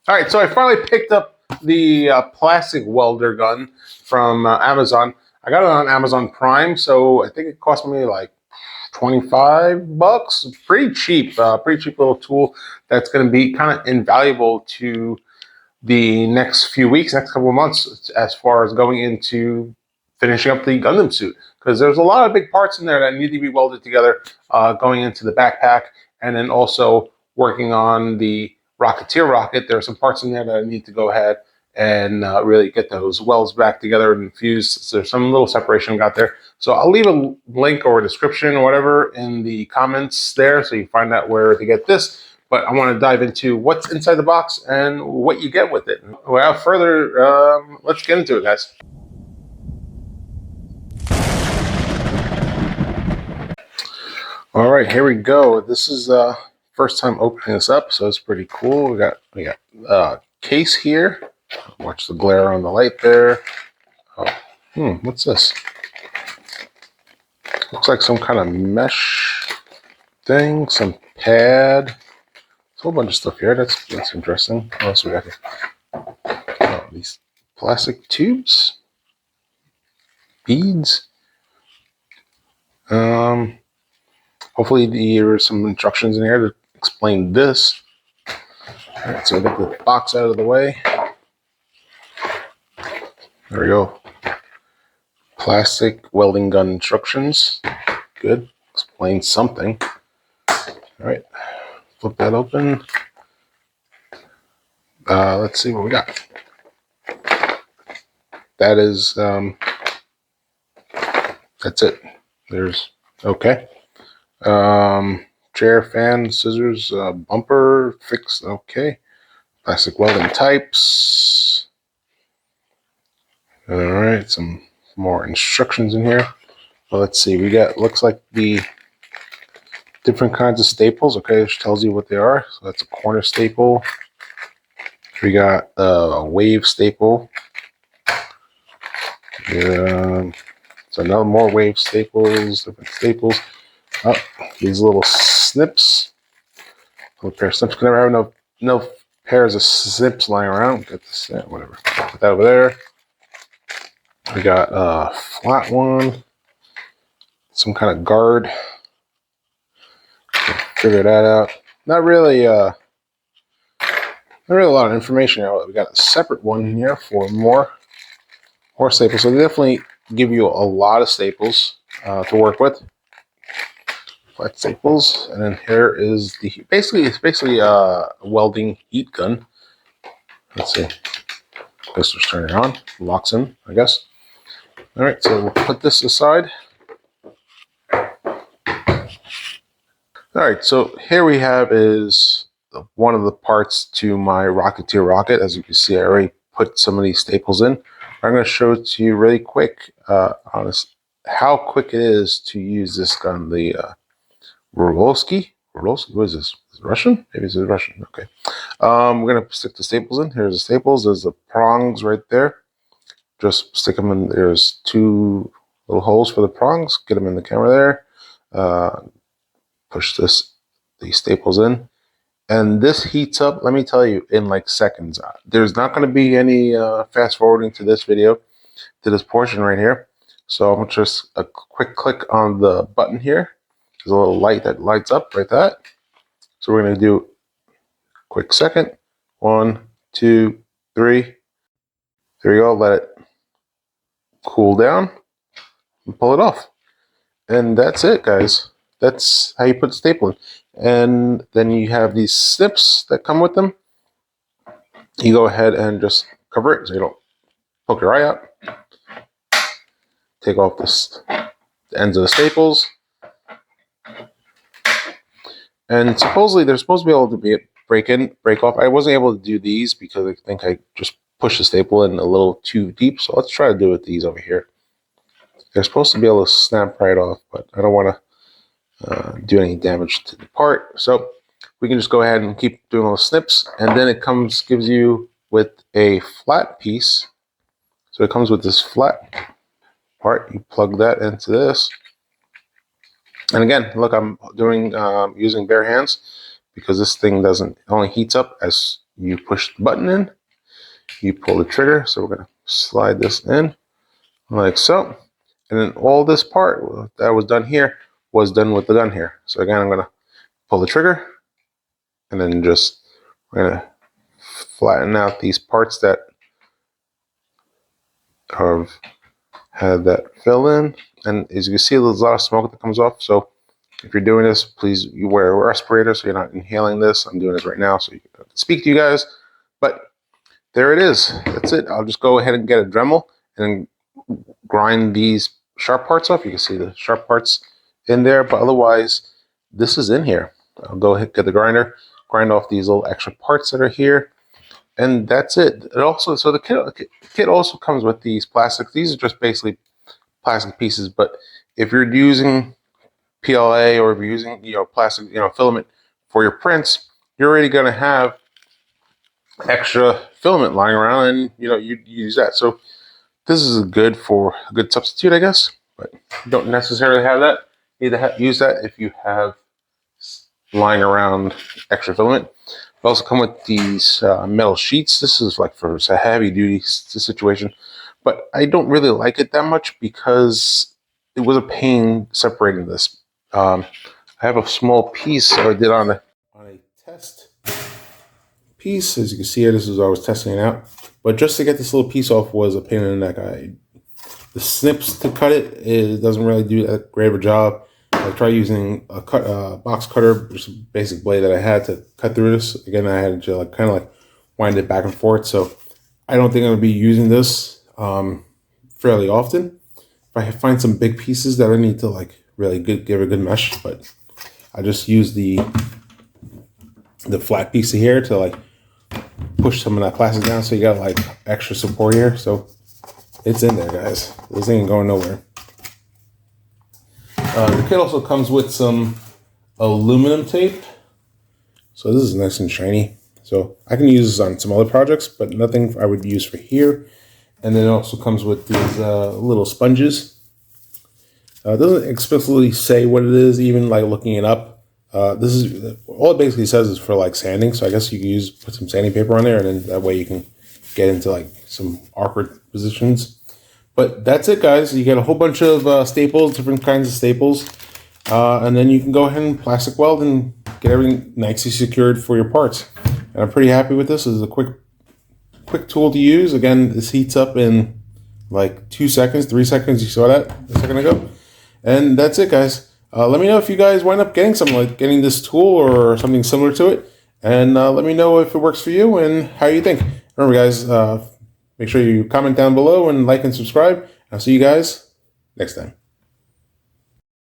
All right, so I finally picked up the plastic welder gun from Amazon. I got it on Amazon Prime, so I think it cost me like $25. Pretty cheap little tool that's going to be kind of invaluable to the next few weeks, next couple of months, as far as going into finishing up the Gundam suit. Because there's a lot of big parts in there that need to be welded together going into the backpack, and then also working on the Rocketeer rocket. There are some parts in there that I need to go ahead and really get those welds back together and fused. So there's some little separation got there. So I'll leave a link or a description or whatever in the comments there so you find out where to get this. But I want to dive into what's inside the box and what you get with it. Without further, let's get into it, guys. All right, here we go. This is first time opening this up, so it's pretty cool. We got case here. Watch the glare on the light there. Oh, what's this? Looks like some kind of mesh thing, some pad. There's a whole bunch of stuff here. That's interesting. What else we got here? Oh, these plastic tubes, beads. Hopefully there are some instructions in here to explain this. All right, so I got the box out of the way. There we go. Plastic welding gun instructions. Good. Explains something. All right. Flip that open. Let's see what we got. That is, that's it. There's, okay. Chair, fan, scissors, bumper, fixed, okay. Plastic welding types. All right, some more instructions in here. Well, let's see, we got, looks like the different kinds of staples, okay, which tells you what they are. So that's a corner staple. We got a wave staple. So another more wave staples, different staples. Oh, these little snips. A pair of snips. Can never have no pairs of snips lying around. Get this, whatever. Put that over there. We got a flat one. Some kind of guard. Figure that out. Not really a lot of information here. We got a separate one here for more staples. So they definitely give you a lot of staples to work with. Flat staples, and then here is the basically a welding heat gun. Let's see. Let's just turn it on. Locks in, I guess. All right, so we'll put this aside. All right, so here we have is one of the parts to my Rocketeer rocket. As you can see, I already put some of these staples in. I'm going to show it to you really quick on how quick it is to use this gun. The Rolowski, what is this? Is it Russian? Maybe it's Russian. Okay. We're going to stick the staples in. Here's the staples. There's the prongs right there. Just stick them in. There's two little holes for the prongs. Get them in the camera there. Push these staples in. And this heats up, let me tell you, in like seconds. There's not going to be any fast forwarding to this video, to this portion right here. So I'm going to just a quick click on the button here. There's a little light that lights up right that. So we're going to do a quick second. 1, 2, 3. There you go. Let it cool down and pull it off. And that's it, guys. That's how you put the staple in. And then you have these snips that come with them. You go ahead and just cover it so you don't poke your eye out. Take off the ends of the staples. And supposedly they're supposed to be able to break off. I wasn't able to do these because I think I just pushed the staple in a little too deep. So let's try to do it with these over here. They're supposed to be able to snap right off, but I don't want to do any damage to the part. So we can just go ahead and keep doing those snips. And then it gives you with a flat piece. So it comes with this flat part. You plug that into this. And again, look, I'm doing using bare hands because this thing only heats up as you push the button in, you pull the trigger. So we're going to slide this in like so. And then all this part that was done here was done with the gun here. So again, I'm going to pull the trigger and then just we're going to flatten out these parts that have had that fill in. And as you can see, there's a lot of smoke that comes off. So if you're doing this, please you wear a respirator so you're not inhaling this. I'm doing this right now so you can speak to you guys. But there it is. That's it. I'll just go ahead and get a Dremel and grind these sharp parts off. You can see the sharp parts in there, but otherwise, this is in here. I'll go ahead, get the grinder, grind off these little extra parts that are here, and that's it. It also, so the kit also comes with these plastics. These are just basically plastic pieces, but if you're using PLA or if you're using plastic filament for your prints, you're already going to have extra filament lying around, and you use that. So this is a good substitute, I guess, but you don't necessarily have that. You need to use that if you have lying around extra filament. They also come with these metal sheets. This is like for a heavy duty situation, but I don't really like it that much because it was a pain separating this. I have a small piece I did on a test piece. As you can see here, this is I was testing it out. But just to get this little piece off was a pain in the neck. The snips to cut it doesn't really do that great of a job. I tried using a box cutter, which is a basic blade that I had to cut through this. Again, I had to kind of wind it back and forth. So I don't think I'm going to be using this fairly often. If I find some big pieces that I need to really give a good mesh, but I just use the flat piece here to push some of that plastic down, so you got extra support here. So it's in there, guys. This ain't going nowhere. The kit also comes with some aluminum tape. So this is nice and shiny. So I can use this on some other projects, but nothing I would use for here. And then it also comes with these little sponges. It doesn't explicitly say what it is, even looking it up. This is all it basically says is for sanding. So I guess you can put some sanding paper on there, and then that way you can get into some awkward positions. But that's it, guys. You get a whole bunch of staples, different kinds of staples, and then you can go ahead and plastic weld and get everything nicely secured for your parts. And I'm pretty happy with this. This is a quick tool to use. Again, this heats up in 2 seconds, 3 seconds. You saw that a second ago. And that's it, guys. Let me know if you guys wind up getting something getting this tool or something similar to it. And let me know if it works for you and how you think. Remember, guys, make sure you comment down below and like and subscribe. I'll see you guys next time.